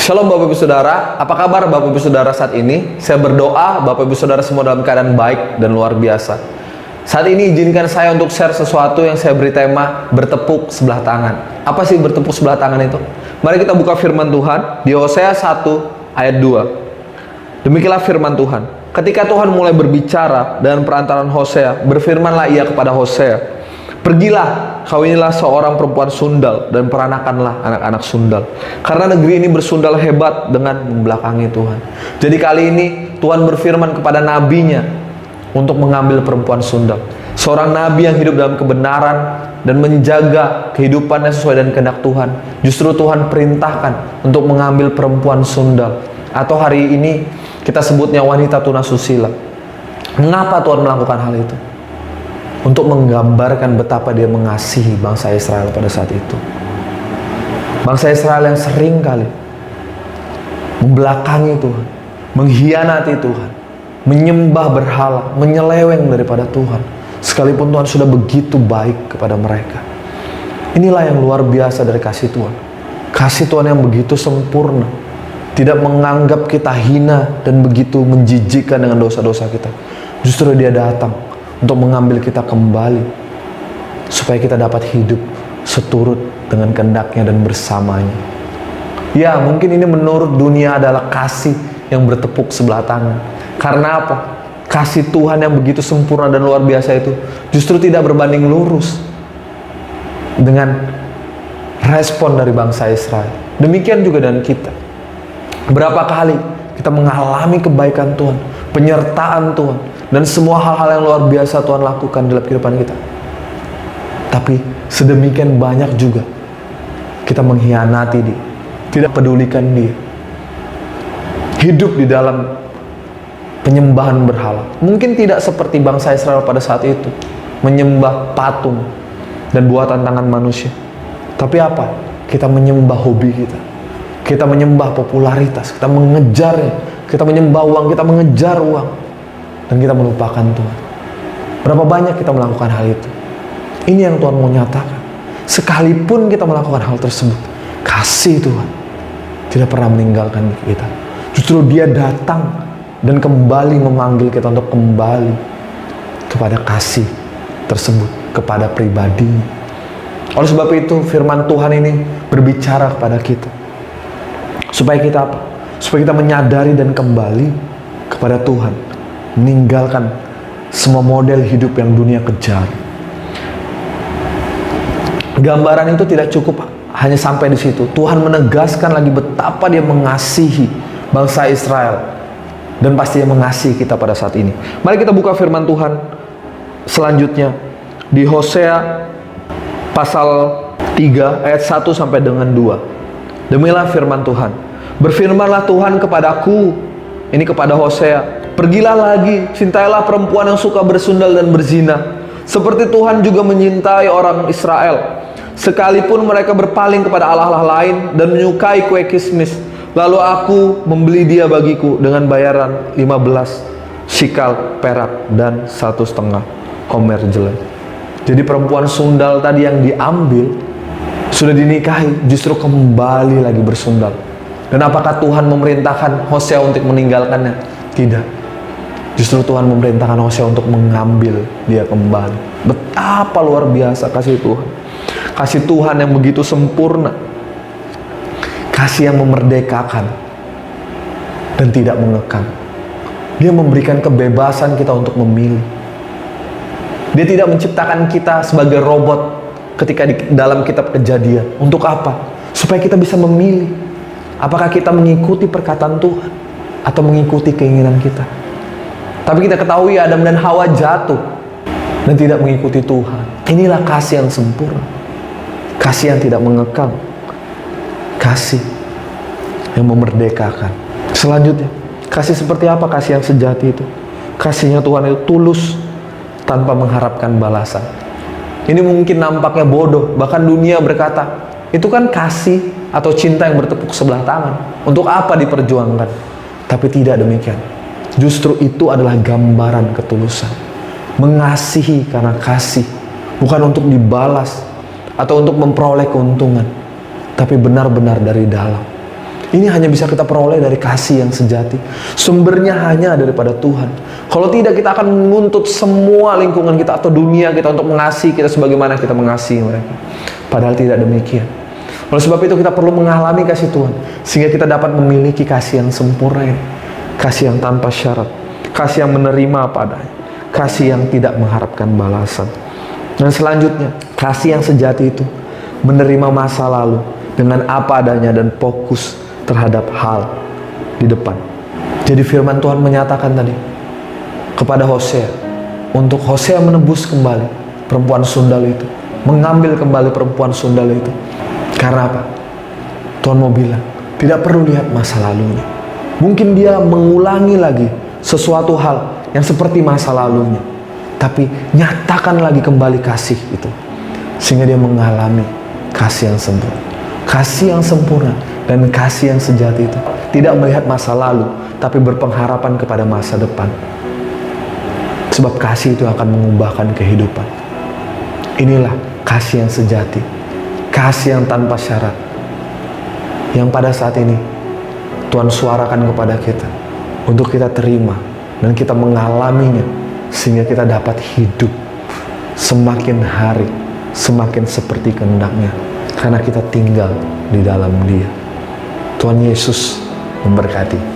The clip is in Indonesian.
Shalom Bapak Ibu Saudara, apa kabar Bapak Ibu Saudara saat ini? Saya berdoa Bapak Ibu Saudara semua dalam keadaan baik dan luar biasa. Saat ini izinkan saya untuk share sesuatu yang saya beri tema bertepuk sebelah tangan. Apa sih bertepuk sebelah tangan itu? Mari kita buka firman Tuhan di Hosea 1 ayat 2. Demikianlah firman Tuhan. Ketika Tuhan mulai berbicara dengan perantaran Hosea, berfirmanlah ia kepada Hosea, pergilah, kawinilah seorang perempuan sundal dan peranakanlah anak-anak sundal. Karena negeri ini bersundal hebat dengan membelakangi Tuhan. Jadi kali ini Tuhan berfirman kepada nabinya untuk mengambil perempuan sundal. Seorang nabi yang hidup dalam kebenaran dan menjaga kehidupannya sesuai dengan kehendak Tuhan. Justru Tuhan perintahkan untuk mengambil perempuan sundal. Atau hari ini kita sebutnya wanita tunasusila. Mengapa Tuhan melakukan hal itu? Untuk menggambarkan betapa dia mengasihi bangsa Israel pada saat itu. Bangsa Israel yang sering kali membelakangi Tuhan, mengkhianati Tuhan, menyembah berhala, menyeleweng daripada Tuhan. Sekalipun Tuhan sudah begitu baik kepada mereka. Inilah yang luar biasa dari kasih Tuhan. Kasih Tuhan yang begitu sempurna. Tidak menganggap kita hina dan begitu menjijikkan dengan dosa-dosa kita. Justru dia datang untuk mengambil kita kembali supaya kita dapat hidup seturut dengan kehendaknya dan bersamanya. Ya, mungkin ini menurut dunia adalah kasih yang bertepuk sebelah tangan. Karena apa? Kasih Tuhan yang begitu sempurna dan luar biasa itu justru tidak berbanding lurus dengan respon dari bangsa Israel. Demikian juga dengan kita. Berapa kali kita mengalami kebaikan Tuhan, penyertaan Tuhan, dan semua hal-hal yang luar biasa Tuhan lakukan dalam kehidupan kita. Tapi sedemikian banyak juga kita mengkhianati dia, tidak pedulikan dia. Hidup di dalam penyembahan berhala. Mungkin tidak seperti bangsa Israel pada saat itu, menyembah patung dan buatan tangan manusia. Tapi apa? Kita menyembah hobi kita. Kita menyembah popularitas, kita mengejarnya. Kita menyembah uang, kita mengejar uang. Dan kita melupakan Tuhan. Berapa banyak kita melakukan hal itu? Ini yang Tuhan mau nyatakan. Sekalipun kita melakukan hal tersebut, kasih Tuhan tidak pernah meninggalkan kita. Justru dia datang dan kembali memanggil kita untuk kembali kepada kasih tersebut, kepada pribadinya. Oleh sebab itu firman Tuhan ini berbicara kepada kita. Supaya kita apa? Supaya kita menyadari dan kembali kepada Tuhan. Meninggalkan semua model hidup yang dunia kejar. Gambaran itu tidak cukup hanya sampai di situ. Tuhan menegaskan lagi betapa dia mengasihi bangsa Israel. Dan pasti dia mengasihi kita pada saat ini. Mari kita buka firman Tuhan selanjutnya. Di Hosea pasal 3 ayat 1 sampai dengan 2. Demikianlah firman Tuhan. Berfirmanlah Tuhan kepadaku, ini kepada Hosea, pergilah lagi, cintailah perempuan yang suka bersundal dan berzina, seperti Tuhan juga menyintai orang Israel, sekalipun mereka berpaling kepada allah-allah lain dan menyukai kue kismis. Lalu aku membeli dia bagiku dengan bayaran 15 shikal perak dan 1,5 homer jelai. Jadi perempuan sundal tadi yang diambil sudah dinikahi, justru kembali lagi bersundal. Dan apakah Tuhan memerintahkan Hosea untuk meninggalkannya? Tidak. Justru Tuhan memerintahkan Hosea untuk mengambil dia kembali. Betapa luar biasa kasih Tuhan. Kasih Tuhan yang begitu sempurna. Kasih yang memerdekakan dan tidak mengekang. Dia memberikan kebebasan kita untuk memilih. Dia tidak menciptakan kita sebagai robot ketika di dalam kitab Kejadian. Untuk apa? Supaya kita bisa memilih. Apakah kita mengikuti perkataan Tuhan atau mengikuti keinginan kita? Tapi kita ketahui Adam dan Hawa jatuh dan tidak mengikuti Tuhan. Inilah kasih yang sempurna. Kasih yang tidak mengekang. Kasih yang memerdekakan. Selanjutnya, kasih seperti apa kasih yang sejati itu? Kasihnya Tuhan itu tulus tanpa mengharapkan balasan. Ini mungkin nampaknya bodoh, bahkan dunia berkata, itu kan kasih atau cinta yang bertepuk sebelah tangan. Untuk apa diperjuangkan? Tapi tidak demikian. Justru itu adalah gambaran ketulusan. Mengasihi karena kasih. Bukan untuk dibalas atau untuk memperoleh keuntungan. Tapi benar-benar dari dalam. Ini hanya bisa kita peroleh dari kasih yang sejati. Sumbernya hanya daripada Tuhan. Kalau tidak, kita akan menuntut semua lingkungan kita atau dunia kita untuk mengasihi kita sebagaimana kita mengasihi mereka. Padahal tidak demikian. Oleh sebab itu kita perlu mengalami kasih Tuhan, sehingga kita dapat memiliki kasih yang sempurna ini. Kasih yang tanpa syarat, kasih yang menerima apa adanya, kasih yang tidak mengharapkan balasan. Dan selanjutnya, kasih yang sejati itu menerima masa lalu dengan apa adanya dan fokus terhadap hal di depan. Jadi firman Tuhan menyatakan tadi kepada Hosea, untuk Hosea menebus kembali perempuan sundal itu, mengambil kembali perempuan sundal itu. Karena apa? Tuhan mau bilang, tidak perlu lihat masa lalunya. Mungkin dia mengulangi lagi sesuatu hal yang seperti masa lalunya, tapi nyatakan lagi kembali kasih itu, sehingga dia mengalami kasih yang sempurna. Kasih yang sempurna dan kasih yang sejati itu tidak melihat masa lalu, tapi berpengharapan kepada masa depan. Sebab kasih itu akan mengubahkan kehidupan. Inilah kasih yang sejati, kasih yang tanpa syarat, yang pada saat ini Tuhan suarakan kepada kita untuk kita terima dan kita mengalaminya, sehingga kita dapat hidup semakin hari semakin seperti kehendaknya, karena kita tinggal di dalam Dia. Tuhan Yesus memberkati.